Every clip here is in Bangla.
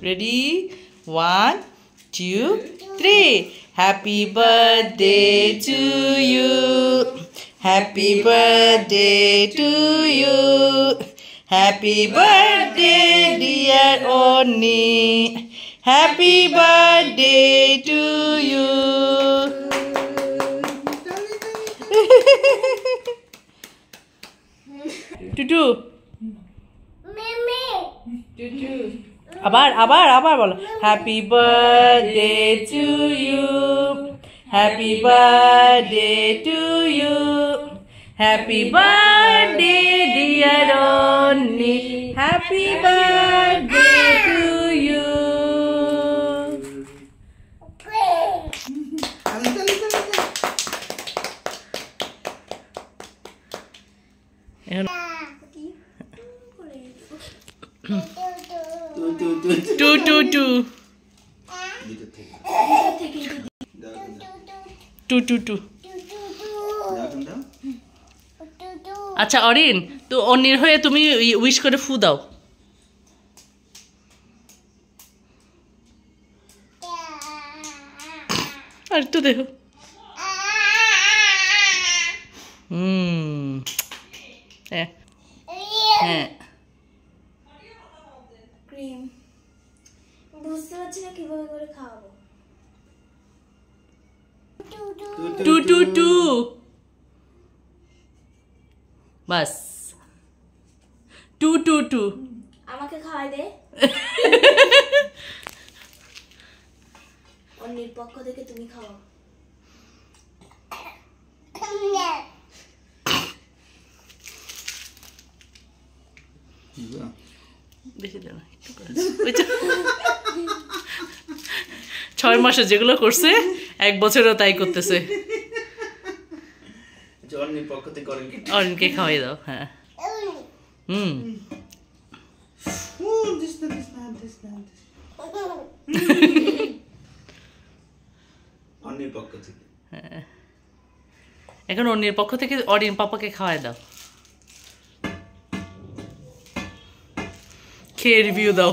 Ready? 1, 2, 3. Happy birthday to you. Happy birthday to you. Happy birthday, dear Oni. Happy birthday to you. Tutu. Tutu. আবার বলো happy birthday to you happy birthday to you happy birthday dear Oni happy birthday to you to আচ্ছা অরিন তো অনির হয়ে তুমি উইশ করে ফু দাও আর তো দেখো হ্যাঁ হ্যাঁ ক্রিম বুঝতে পারছি না কিভাবে করে খাওয়াবো টু বাস টু আমাকে খাওয়াই দে অন্যের পক্ষ থেকে তুমি খাওয়াও বেশি দেব 6 মাসে যেগুলো করছে 1 বছরও তাই করতেছে জর্নির পক্ষ থেকে অরিনকে খাওয়াই দাও হ্যাঁ অন্যের পক্ষ থেকে হ্যাঁ এখন অন্যের পক্ষ থেকে অরিন পাপাকে খাওয়াই দাও খেয়ে রিভিউ দাও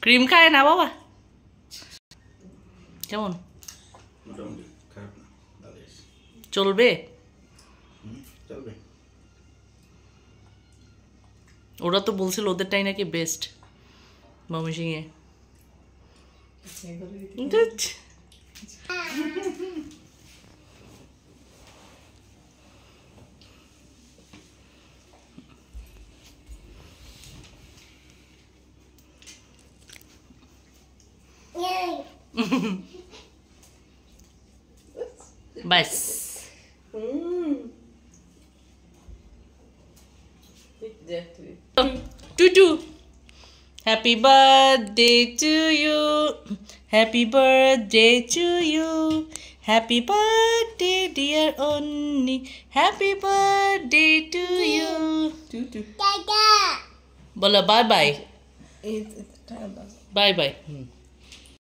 ক্রিম খায় না বাবা কেমন চলবে ওরা তো বলছিল ওদেরটাই নাকি বেস্ট ময়মনসিংহে bus to Happy birthday to you. Happy birthday to you. Happy birthday dear Onni. Happy birthday to you. Bola bye bye. Bye bye.